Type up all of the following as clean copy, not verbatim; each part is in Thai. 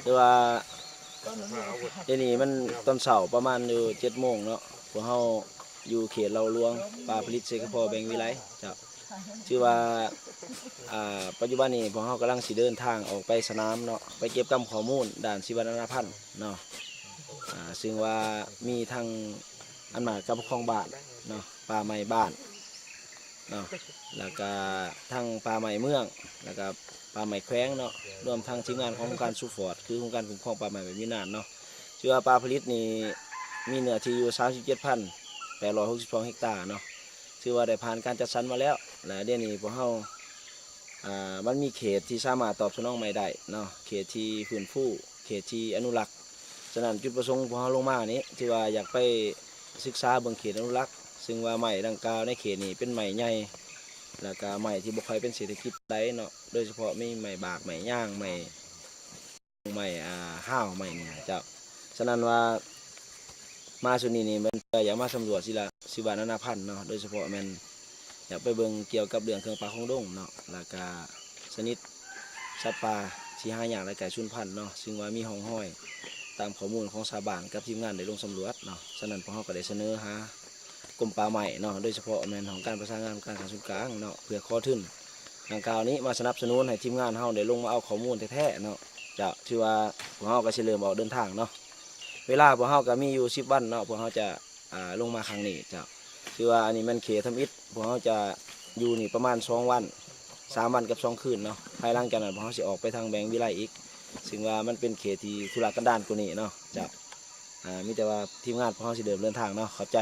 คือว่าเดี๋ยวนี้มันตอนเช้าประมาณอยู่7 โมงเนาะพวกเราอยู่เขตเราหลวงป่าผลิตเสกพอแบงวิไลเจ้าชื่อว่าปัจจุบันนี้พวกเรากำลังสิเดินทางออกไปสนามเนาะไปเก็บกำข้อมูลด่านชีวนาพันธุ์เนาะซึ่งว่ามีทางอันหมากกับคลองบ้านเนาะป่าไม้บ้านเนาะแล้วก็ทั้งป่าไม้เมืองแล้วก็ป่าไม้แขวงเนาะรวมทั้งทีมงานของโครงการซูฟอร์ดคือโครงการคุ้มครองป่าไม้แบบวินานเนาะชื่อว่าป่าผลิตนี่มีเนื้อที่อยู่37,862 เฮกตาร์เนาะชื่อว่าได้ผ่านการจัดสรรมาแล้วและเดี๋ยวนี้พวกเรามันมีเขตที่สามารถตอบสนองไม่ได้เนาะเขตที่ฟื้นฟูเขตที่อนุรักษ์ฉะนั้นจุดประสงค์พวกเราลงมานี้ที่ว่าอยากไปศึกษาเบื้องเขตอนุรักษ์ซึ่งว่าใหม่ดังกล่าวในเขตนี้เป็นใหม่ใหญ่แล้วก็ใหม่ที่บ่ค่อยเป็นเศรษฐกิจได้เนาะโดยเฉพาะมีใหม่บากใหม่ย่างใหม่ห้าวใหม่เนี่ยเจ้าฉะนั้นว่ามาสุนีนี่มันอยากมาสำรวจศิวานานาพันธุ์เนาะโดยเฉพาะมันอยากไปเบิ่งเกี่ยวกับเรื่องเครื่องปลาของดงเนาะแล้วก็ชนิดสัตว์ป่าที่หายากและไก่สูญพันธุ์เนาะซึ่งว่ามีห้องห้อยตามข้อมูลของชาวบ้านกับทีมงานได้ลงสำรวจเนาะฉะนั้นพวกเราก็ได้เสนอหากรมป่าไม้เนาะโดยเฉพาะแมนของการประสานงานการส่วนกลางเนาะเพื่อข้อทุนดังกล่าวนี้มาสนับสนุนให้ทีมงานเราได้ลงมาเอาข้อมูลแท้ๆเนาะจะชื่อว่าพวกเราก็เฉลิมออกเดินทางเนาะเวลาพวกเราก็มีอยู่10 วันเนาะพวกเราจะลงมาครั้งนี้จะชื่อว่าอันนี้มันเขตทำอิฐพวกเราจะอยู่นี่ประมาณ2 วัน3 วันกับ2 คืนเนาะภายหลังจากนั้นพวกเราจะออกไปทางแบงวิไลอีกซึ่งว่ามันเป็นเขตที่ธุรกันดารกว่านี้เนาะจะมีแต่ว่าทีมงานพวกเราสิเดินทางเนาะขอบใจ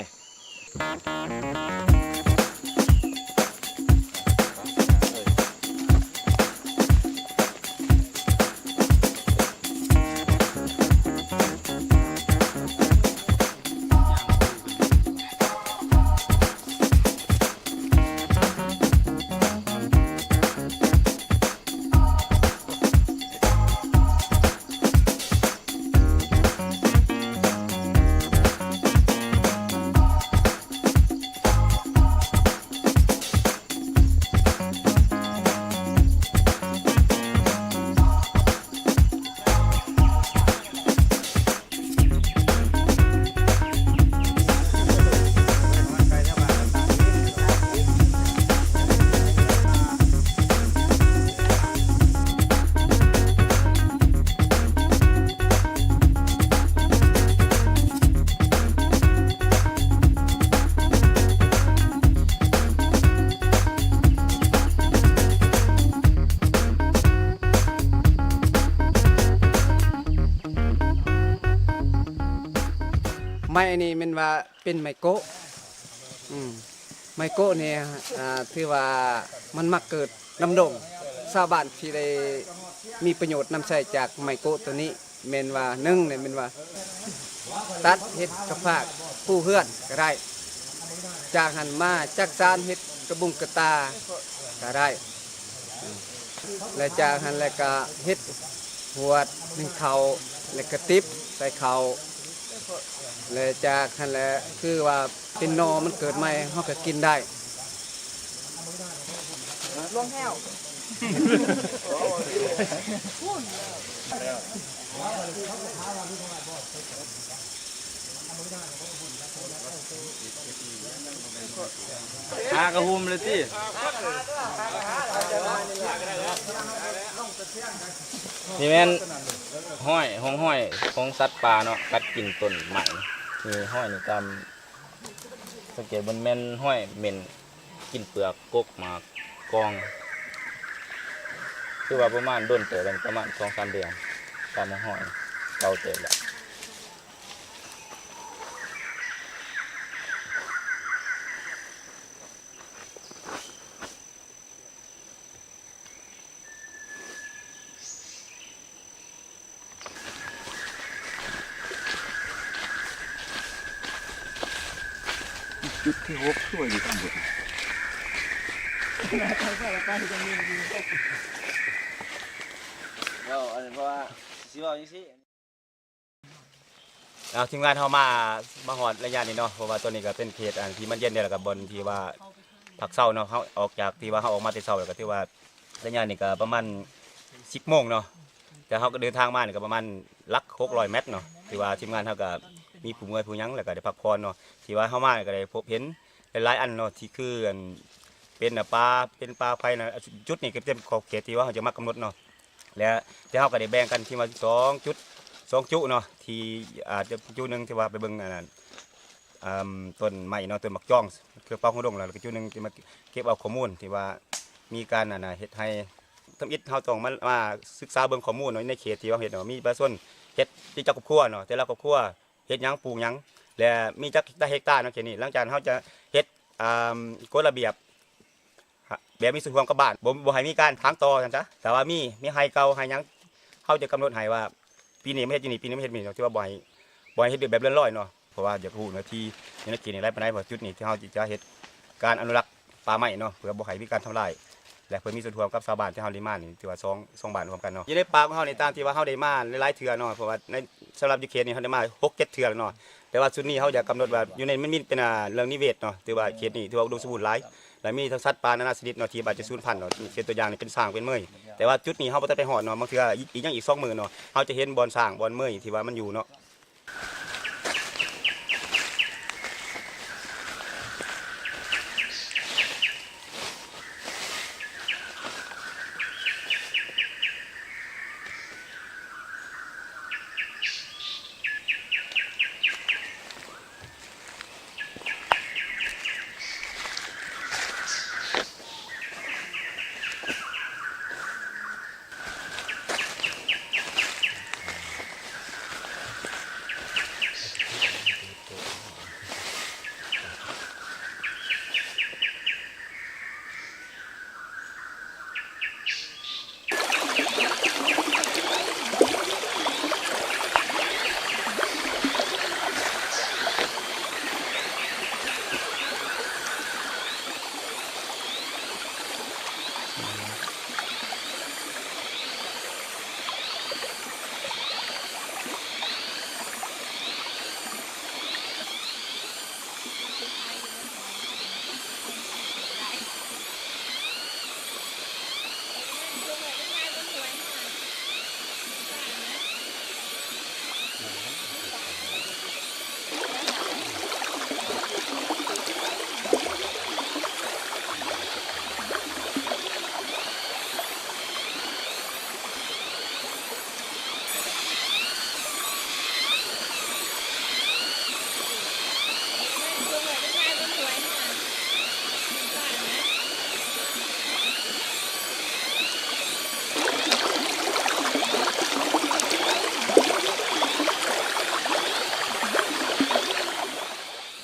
ไม้นี่มันว่าเป็นไม้โกะไม้โกะเนี่ยถือว่ามันมักเกิดน้ำดงชาวบ้านที่ได้มีประโยชน์นำใช้จากไม้โกะตัวนี้เมนว่าเนี่ยเมนว่าตัดเห็ดกระพากผู้เฮือนก็ได้จากหันมาจากซานเห็ดกระบุงกระตาก็ได้และจากหันแล้วก็เห็ดหัวหนึ่งเขาและกระติบใส่เขาเลยจากนั่นแหละคือว่าเป็นนอมันเกิดใหม่เขาก็กินได้ลวงแห้วกระหุมเลยที่นี่แม่นห้องห้อยของสัตว์ป่าเนาะกัดกินต้นใหม่นี่ห้อยนี่ตามสังเกตบนแม่นห้อยเหม็นกินเปลือกกกหมากกองคือว่าประมาณโดนเตะกันประมาณ2-3 เดือนตามห้อยเก่าเตะแหละจุดที่6ช่วยอยู่ทั้งหมดเพราะว่าสิว่าจังซี่ทีมงานเขามาหอดระยะนี้เนาะเพราะว่าตัวนี้ก็เป็นเขตที่มันเย็นเนี่ยแหละกับบนที่ว่าผักเศร้าเนาะเขาออกจากที่ว่าเขาออกมาแต่เศร้าแล้วก็ที่ว่าระยะนี้ก็ประมาณ10 โมงเนาะแ แต่เขาก็เดินทางมาเนี่ยก็ประมาณลัก600 เมตรเนาะที่ว่าทีมงานเขาก็มีผู้เมื่อยผู้หยังแล้วก็ได้พักผ่อนเนาะที่ว่าเข้ามาก็ได้พบเห็นหลายๆอันเนาะที่คือเป็นปลาไผ่นะจุดนี้ก็เป็นขอบเขตที่ว่าเขาจะมากำหนดเนาะแล้วที่เขาก็ได้แบ่งกันที่มา2 จุเนาะที่อาจจะจุหนึงที่ว่าไปเบิ่งอันนั้นต้นไม้เนาะต้นมักจ้องคือเป้าหัวดงแล้วก็จุหนึงที่มาเก็บเอาข้อมูลที่ว่ามีการเฮ็ดให้ทำอิฐเฮาต้องมาศึกษาเบิ่งข้อมูลเนาะในเขตที่ว่าเฮ็ดเนาะมีประชาชนเฮ็ดที่จักครอบครัวเนาะแต่ละครอบครัวเฮ็ดหยังปลูกหยังและมีจักเฮกตาร์เนาะเขตนี้หลังจากเฮาจะเฮ็ดกฎระเบียบแบบมีส่วนร่วมกับบ้านบ่ให้มีการทางต่อจังซะแต่ว่ามีให้เก่าให้หยังเฮาจะกำหนดให้ว่าปีนี้ไม่เฮ็ดปีนี้ไม่เฮ็ดปีนี้เนาะที่ว่าบ่ให้เฮ็ดแบบเลื่อนลอยเนาะเพราะว่าอยากรู้เนาะที่ในเขตนี้หลายปานใดเพราะจุดนี้ที่เฮาจะเฮ็ดการอนุรักษ์ป่าไม้เนาะเพื่อบ่ให้มีการทำลายและเพื่อมีส่วนร่วมกับชาวบ้านที่เฮาได้มานี่ถือว่าสองบ้านรวมกันเนาะอยู่ในป่าของเฮานี่ตามที่ว่าเฮาได้มาหลายๆเทื่อเนาะเพราะว่าในสำหรับอยู่เขตนี้เฮาได้มา 6-7 เทื่อแล้วเนาะแต่ว่าจุดนี้เฮาอยากกำหนดว่าอยู่ในมันมีเป็นเรื่องนิเวศเนาะถือว่าเขตนี้ถือว่าอุดมสมบูรณ์หลายและมีทั้งสัตว์ป่านานาชนิดเนาะที่อาจจะสูญพันธุ์เนาะเช่นตัวอย่างนี่เป็นช้างเป็นเมยแต่ว่าจุดนี้เฮาบ่ทันไปฮอดเนาะบางเทื่ออีกยังอีก2 มื้อเนาะเฮาจะเห็นบ่อนช้างบ่อนเมยที่ว่ามันอยู่เนาะ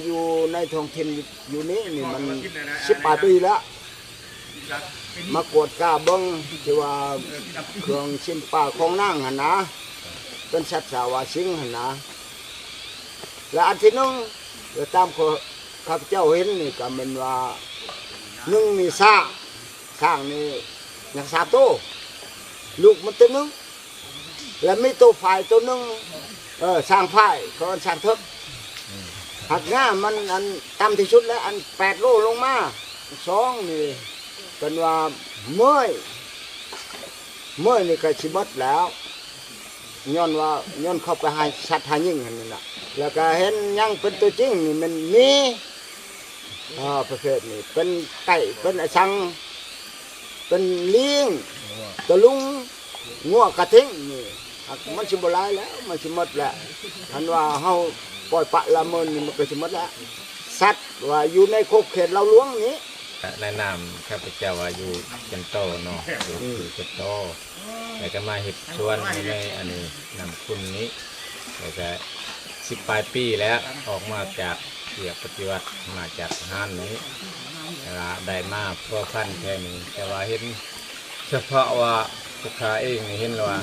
อยู่ในท้องถิ่นอยู่นี้นี่มัน18 ปีแล้วมากวดกาเบิ้งที่ว่าเครื่องชิ้นป่าของนางหั่นนะเป็นสัตว์สาวาสิงหั่นนะและอันที่นึงตามข้าพเจ้าเห็นนี่ก็เป็นว่า1นี่ช้างนี่ยัง3 ตัวลูกมันตัวนึงและมีตัวฝ่ายตัวนึงช้างฝ่ายเขาช้างทึกหักง่ามันอันต่ำที่สุดแล้วอัน8 โลลงมา2นี่เป็นว่าเมื่อยนี่ก็ชิมดแล้วย้อนเข้าไปหาสัตว์หายิ่งนั่นแหละแล้วก็เห็นยังเป็นตัวจริงนี่มันมีประเภทนี่เป็นไก่เป็นไอ้ชังเป็นเลี้ยงตะลุงงัวกระทิงนี่มันชิบหลายแล้วมันชิมดแล้วทันว่าเฮาปล่อยปะละเมินนี่มันก็ชิมดแล้วสัตว์ว่าอยู่ในโคกเขตเราหลวงนี้ในนามข้าพเจ้าอายุจันโตเนาะอยู่จันโตแล้วก็มาเห็ดชวนในอันนี้นำคุณนี้แล้วก็18 ปีแล้วออกมาจากเกี่ยวปฏิวัติมาจากทหารนี้ได้มาเพื่อพันแค่นี้แต่ว่าเห็นเฉพาะว่าพวกข้าเองเห็นว่า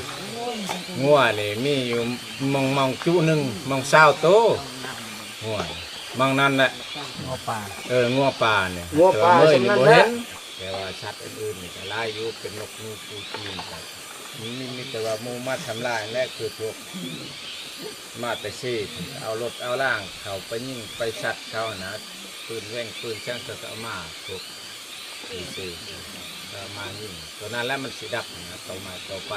งัวนี่มีอยู่มองจุหนึ่งมอง20 โตงัวมองนั่นแหละงัวป่าเนี่ยงัวป่าเมื่อนี่บ่เห็นแต่ว่าสัตว์อื่นๆนี่ก็หลายอยู่เป็นนกนูปูจีนมีแต่ว่าหมู่มาทำลายและคือพวกมาแต่ซี่เอารถเอาล่างเขาไปยิงไปสัตว์เขานะปืนแว่งปืนช่างก็เอามาพวกซี่ ก็มายิงตัวนั้นแล้วมันสิดับนะต่อไป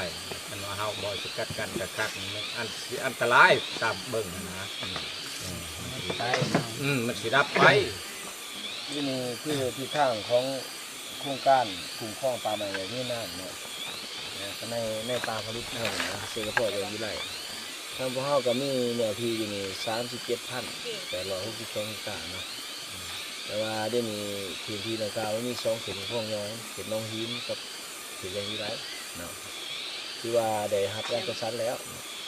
มันว่าเฮาบ่สกัดกันกะคักมันอันตรายตามเบิ่งนะมันสิดับไป นี่นี่คือที่ทางของโครงการคุ้มครองป่าไม้แบบนี้นั่นเนาะในป่าผลิตเฮานะสิงคโปร์เป็นวิไลทางพวกเฮาก็มีแนวที่อยู่นี่37,862 ฮกตาร์เนาะแต่ว่าเดี๋ยวนี้พื้นที่ดังกล่าวมี2เขตของย้อยเขตหนองหินกับเขตแดงวิไลเนาะที่ว่าได้รับการจัดสรรแล้ว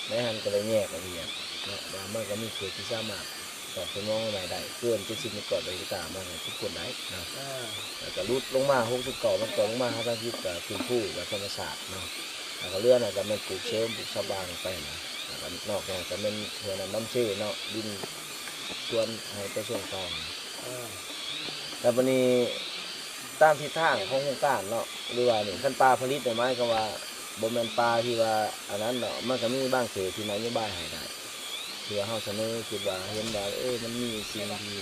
ในหันก็เลยแยกออกอย่างเนาะว่ามันก็มีเขตที่สามารถตอบสนองได้เกิน70 เมกะวัตต์ต่อฮกตาร์มาให้ทุกคนได้เนาะแล้วก็ลุดลงมา69มันก็ลงมาหาทางทิศกับพื้นผู้กับธรรมศาสตร์เนาะแล้วก็เรือน่ะก็มันปลูกเสริมปลูกสบางไปนะแล้วก็นอกจากก็มันเพื่อน้ำชื่อเนาะดินส่วนให้ไปส่งต่อแต่วันนี้ตามทิศทางของโครงการเนาะหรือว่านี่ขั้นปลาผลิตได้ไหมก็ว่าบ่แม่นปลาที่ว่าอันนั้นเนาะมันก็มีบางเขตที่นโยบายให้ได้เพื่อเฮาเสนอคิดว่าเห็นว่ามันมีสิ่งที่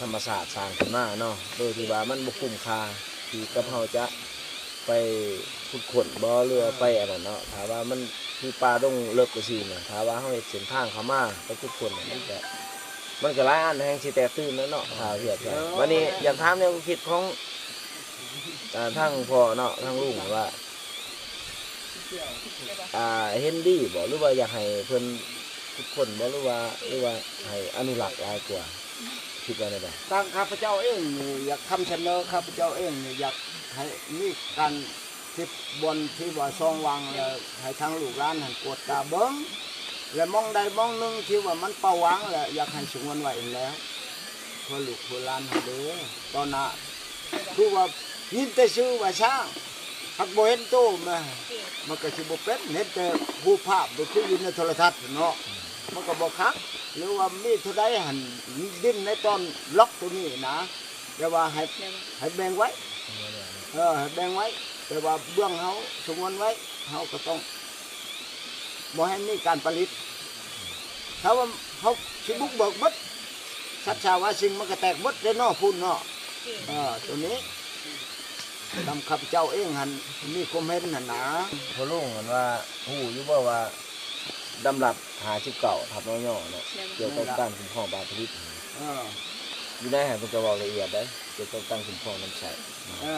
ธรรมศาสตร์สร้างขึ้นมาเนาะโดยที่ว่ามันบ่คุ้มค่าที่กับเฮาจะไปขุดขนบ่เรือไปอันนั้นเนาะถ้าว่ามันคือปลาต้องเลิกก็สิน่ะถ้าว่าเฮาเฮ็ดเส้นทางเข้ามาไปขุดขนมันก็หลายอันแห่งสิแตกตื่นแล้วเนาะถ้าเทียบกันวันนี้อยากถามแนวคิดของทางพ่อเนาะทางลุงว่าเห็นดีบ่หรือว่าอยากให้เพิ่นทุกคนบ่หรือว่าให้อนุรักษ์หลายกว่าคิดว่าได้บ่ ทางข้าพเจ้าเองนี่อยากคำเสนอข้าพเจ้าเองนี่อยากให้มีการทิศบนที่ว่าซองวางแล้วให้ทางลูกหลานหันกวดตาเบิ้งและมองใดมองหนึ่งที่ว่ามันเป่าวางแล้วอยากให้สงวนไว้เองแล้วพอลูกพอหลานให้เด้อตอนน่ะคือว่ายินแต่ชื่อว่าช้างหักบ่เห็นโตมันก็สิบ่เป็นเห็นแต่รูปภาพบ่คืออยู่ในโทรทัศน์เนาะมันก็บ่คักหรือว่ามีเท่าใดหันดิ้นในตอนล็อกตัวนี้นะแต่ว่าให้แบ่งไว้ให้แบ่งไว้แต่ว่าเบื้องเฮาสงวนไว้เฮาก็ต้องบ่ให้มีการผลิตถ้าว่าเฮาสิบุกเบิกหมดสัตว์ชาวาสิ่งมันก็แตกหมดได้เนาะพุ่นเนาะตัวนี้นำข้าพเจ้าเองหันมีความเห็นหันนะ พ่อลุงเหมือนว่าฮู้อยู่บ่ว่าดำรับ59ทับน้อยๆเนาะเกี่ยวกับการคุ้มครองป่าผลิตอยู่ได้ให้เพิ่นก็เว้าละเอียดได้เกี่ยวกับการคุ้มครองน้ำใส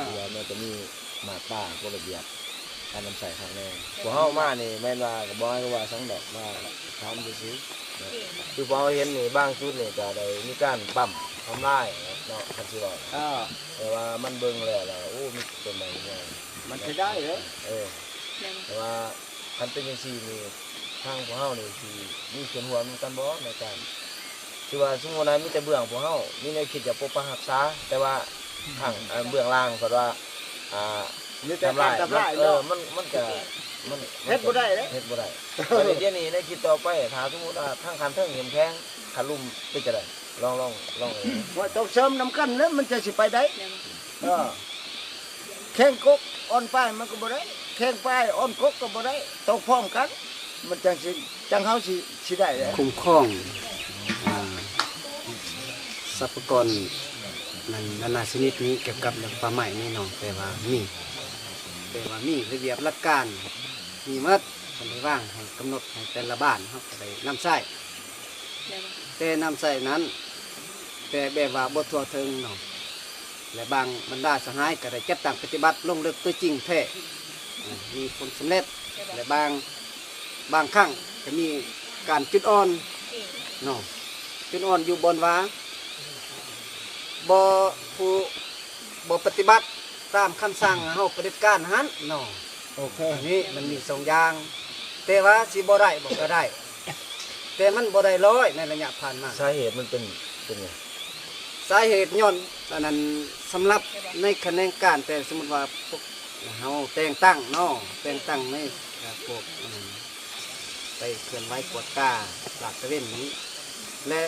ที่ว่ามันจะมีมาตราก็ระเบียบการน้ำใสข้างในพวกเฮามานี่แม่นว่าก็บ่ให้ว่าสังดอกว่าทำซื่อๆคือพอเฮาเห็นนี่บางจุดนี่ก็ได้มีการปั๊มทำลายเนาะคันสิว่าแต่ว่ามันเบิ่งแล้วโอ้มีต้นไม้ใหญ่ มันจะได้เหรอ แต่ว่าคันเป็นจังซี่นี่ทางพวกเฮานี่สิมีส่วนร่วมกันบ่ในการคือว่าสมมุติว่ามีแต่เบื้องพวกเฮามีแนวคิดจะปกปักรักษาแต่ว่าทางเบื้องล่างก็ว่ามีแต่การทำลายมันก็มัน เฮ็ดบ่ได้เด้ เฮ็ดบ่ได้วันนี้เดี๋ยวนี้ได้คิดต่อไปถ้าสมมุติว่าทางคันเทิงเข้มแข็งคันลุ่มเป็นจังได๋ลองว่าต้องเสริมน้ำกันแล้วมันจะสิไปได้แข่งกกอ่อนป้ายมันก็บ่ได้แข่งป้ายอ่อนกกก็บ่ได้ต้องพร้อมกัน มันจังเฮาสิได้แหละ คุ้มครองทรัพยากรนานาชนิดนี้เกี่ยวกับเรื่องป่าไม้นี่น้องแต่ว่ามีระเบียบหลักการมีหมดคนได้ว่างให้กำหนดให้แต่ละบ้านเฮาก็ได้นำใช้แต่นำใช้นั้นแต่แบบว่าบ่ทั่วถึงน้องและบางบรรดาสหายก็ได้จัดตั้งปฏิบัติลงลึกตัวจริงแท้มีผลสำเร็จและบางครั้งก็มีการจุดอ่อนเนาะจุดอ่อนอยู่บนว่าบ่ปฏิบัติตามคำสั่งเฮาปฏิบัติการหันเนาะโอเคนี่มันมี2อย่างแต่ว่าสิบ่ได้บ่ก็ได้แต่มันบ่ได้ร้อยในระยะผ่านมาสาเหตุมันเป็นไงสาเหตุย้อนอันนั้นสำหรับในคะแนนการแต่สมมุติว่าพวกเฮาแต่งตั้งเนาะแต่งตั้งในพวกไปเคลื่อนไหวกวดกาหลักตะเวนนี้และ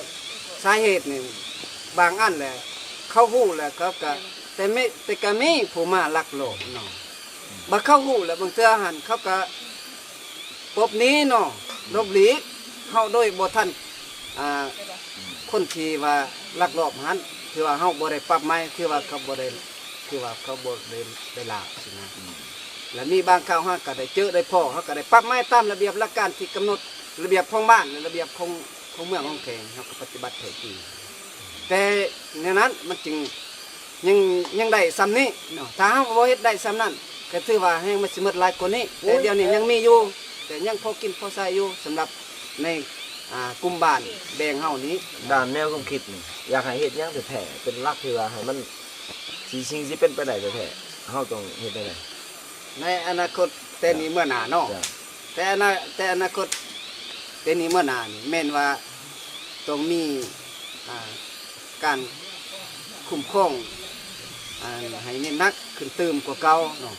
สาเหตุนี่บางอันแหละเข้าหู้แหละครับก็แต่ก็มีผู้มาลักโลกเนาะบ่เข้าหู้แล้วบางเทื่อหันเขาก็ปบนี้เนาะลบหลีกเฮาโดยบ่ทันคนที่ว่าลักลอบหันคือว่าเฮาบ่ได้ปรับใหม่คือว่าเขาบ่ได้ คือว่าเขาบ่ได้ลาบสินะแล้วมีบางคราวเฮาก็ได้เจอได้พ้อเฮาก็ได้ปรับไม้ตามระเบียบหลักการที่กำหนดระเบียบของบ้านและระเบียบของเมืองของแขงเฮาก็ปฏิบัติแท้จริงแต่ในนั้นมันจึงยังได้ซ้ำนี้เนาะถ้าเฮาบ่เฮ็ดได้ซ้ำนั้นก็ถือว่าแฮงมันสิหมดหลายกว่านี้แต่เดี๋ยวนี้ยังมีอยู่แต่ยังพอกินพอใช้อยู่สำหรับในกลุ่มบ้านแบ่งเฮานี้ ด้านแนวความคิดนี่อยากให้เฮ็ดหยังแท้ๆเป็นหลักที่ว่าให้มันสิ่งสิเป็นไปได้แท้ๆเฮาต้องเฮ็ดได้ ในอนาคตแต่นี้เมื่อหน้าเนาะ จ้ะ แต่อนาคตแต่นี้เมื่อหน้านี่แม่นว่าต้องมีการคุ้มครองให้เน้นหนักขึ้นเติมกว่าเก่าเนาะ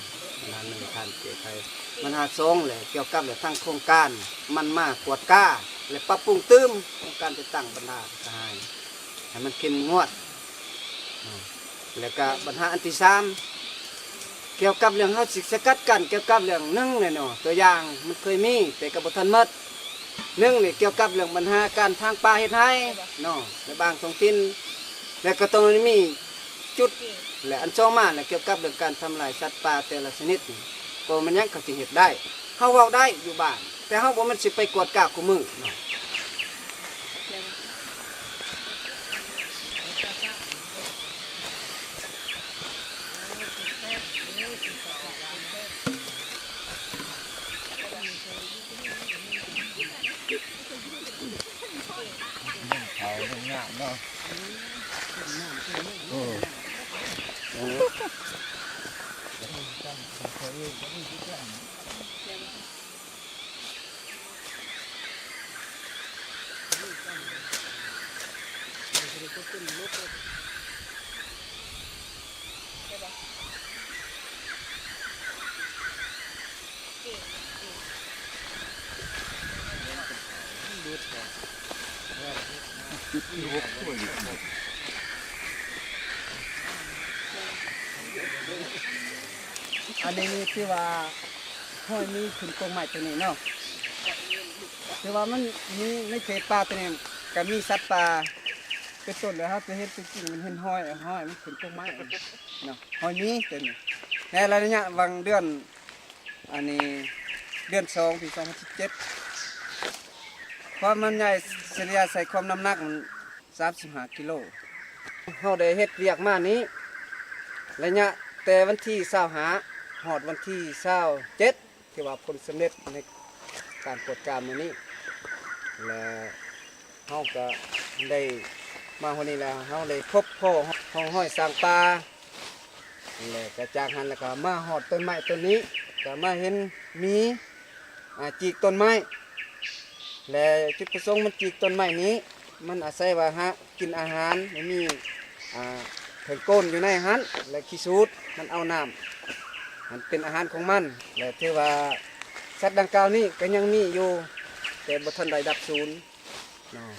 นั่นหนึ่งทานเกิดไทยมันหาสองแหละเกี่ยวกับเรื่องทางโครงการมันมากวดก้าและปรับปรุงเติมโครงการติดตั้งบรรดาสหายให้มันเข้มงวดแล้วก็ปัญหาอันที่สามเกี่ยวกับเรื่องเฮาสิสกัดกันเกี่ยวกับเรื่องหนึ่งเนี่ยเนาะตัวอย่างมันเคยมีแต่ก็บ่ทันหมดหนึ่งนี่เกี่ยวกับเรื่องปัญหาการทางป่าเฮ็ดให้เนาะในบางท้องถิ่นแล้วก็ต้องมีจุดและอันสองมาและเกี่ยวกับเรื่องการทำลายสัตว์ป่าแต่ละชนิดนี่ก็มันยังก็สิเฮ็ดได้เฮาเว้าได้อยู่บ้านแต่เฮาบ่มันสิไปกวดกาคู่มือเนาะ อันนี้นี่คือว่าห้อยมีขึ้นตรงใหม่ตัวนี้เนาะคือว่ามันมีในเขตป่าตัวนี้ก็มีสัตว์ป่าเป็นต้นเลยครับจะเห็นจริงๆมันเห็นห้อยมันขึ้นตรงไม้เนาะห้อยมีตัวนี้ในระยะวังเดือนอันนี้เดือน2 ปี 2017ความมันใหญ่เฉลี่ยใส่ความน้ำหนักมัน35 กิโลเฮาได้เฮ็ดเวียกมานี้ระยะแต่วันที่25หอดวันที่27ที่ว่าผลสำเร็จในการตรวจการมื้อนี้และเฮาก็ได้มาวันนี้แล้วเฮาได้พบพ่อห้องห้อยสร้างป่าและก็จากนั้นแล้วก็มาหอดต้นไม้ต้นนี้ก็มาเห็นมีจีกต้นไม้และจุดประสงค์มันจีกต้นไม้นี้มันอาศัยว่ากินอาหารมันมีเถิงก้นอยู่ในอาหารและขี้สูดมันเอาน้ำมันเป็นอาหารของมันและถือว่าสัตว์ดังกล่าวนี้ก็ยังมีอยู่แต่บ่ทันได้ดับศูนย์เนาะ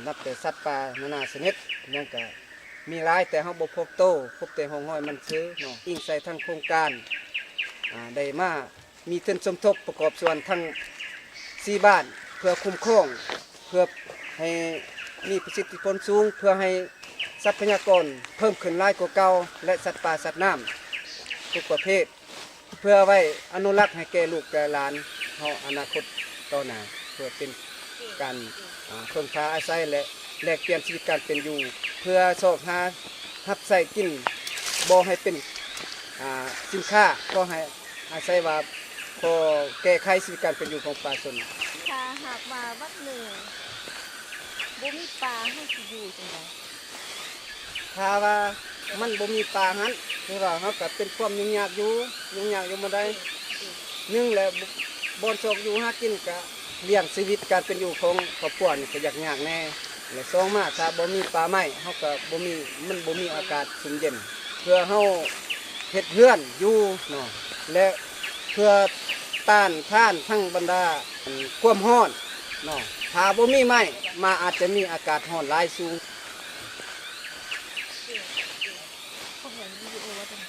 นับแต่สัตว์ป่านานาชนิดยังก็มีหลายแต่เฮาบ่พบโตพบแต่ห้องห้อยมันซื้อเนาะอิงใส่ทั้งโครงการได้มามีทุนสมทบประกอบส่วนทั้ง4บ้านเพื่อคุ้มครองเพื่อให้มีประสิทธิผลสูงเพื่อให้ทรัพยากรเพิ่มขึ้นหลายกว่าเก่าและสัตว์ป่าสัตว์น้ำทุกประเภทเพื่อไว้อนุรักษ์ให้แก่ลูกแก่หลานเฮาอนาคตต่อหน้าเพื่อเป็นการเพิ่มพาอาศัยและแลกเปลี่ยนชีวิตการเป็นอยู่เพื่อสอบหารับใส่กินบ่ให้เป็นสินค้าก็ให้อาศัยว่าพอแก้ไขชีวิตการเป็นอยู่ของประชาชน ถ้าหากว่าวัดหนึ่งบ่มีปลาให้สิอยู่จังได ถ้าว่ามันบ่มีปลาหันคือว่าเขาก็เป็นความยุ่งยากอยู่บ่ได้หนึ่งแล้วบ่อนโศกอยู่หากินก็เลี้ยงชีวิตการเป็นอยู่ของครอบครัวนี่ก็ยากแน่และสองมาถ้าบ่มีปลาไม้เขาก็บ่มีอากาศชุ่มเย็นเพื่อเฮาเฮ็ดเรือนอยู่เนาะและเพื่อต้านทานทั้งบรรดาความร้อนเนาะถ้าบ่มีไม้มาอาจจะมีอากาศร้อนหลายสูง เขาเห็นวิดีโอว่าจัง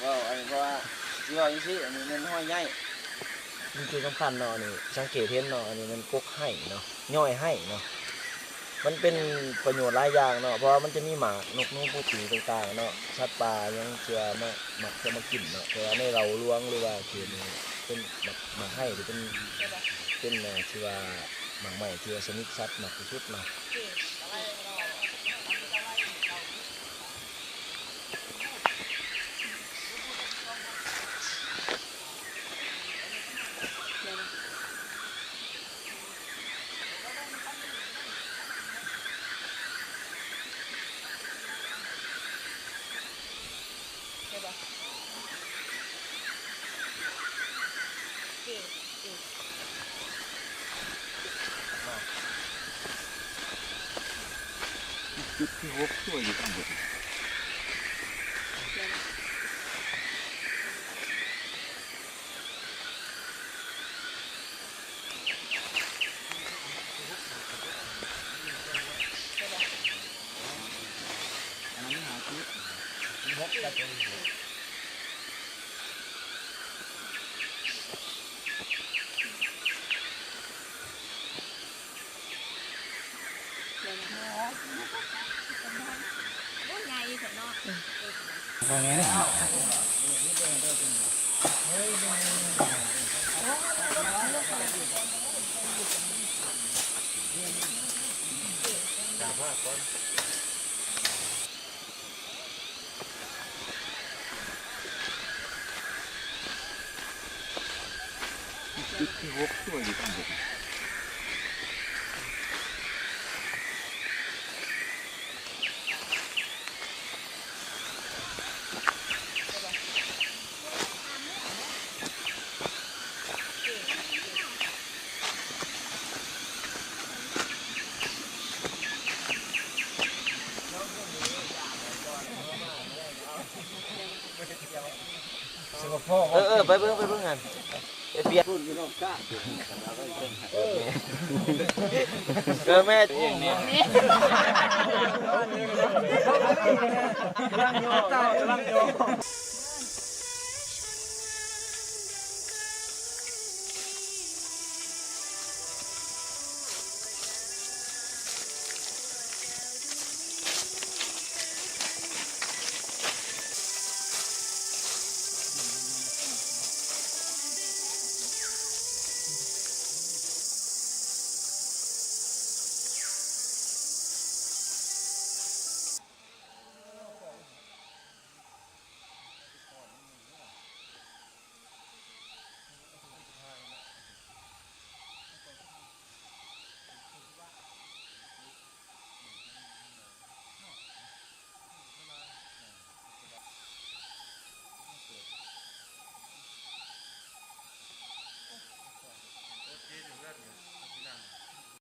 ว้าวอันนี้เพราะว่าสิว่าจังซี่อันนี้มันห้อยใหญ่มีจุดสำคัญเนาะนี่สังเกตเห็นเนาะอันนี้มันกกให้เนาะย่อยให้เนาะมันเป็นประโยชน์หลายอย่างเนาะเพราะว่ามันจะมีหมากนกนูผู้ปีต่างๆเนาะสัตว์ป่ายังเชื่อมาหมักจะมากินเนาะแต่ว่าในเราลวงหรือว่าเขตนี้เป็นหมากให้หรือเป็นที่ว่าหมากใหม่ที่ว่าชนิดสัตว์หมากที่สุดเนาะ จุดที่หกช่วยอยู่ข้างบน บ่ใหญ่เพิ่นเนาะ จุดที่หกช่วยอยู่ข้างบน ไปเบิ่งกันเปียก พุ่นอยู่นอกก้า แม่เองเนี่ย กำลังโย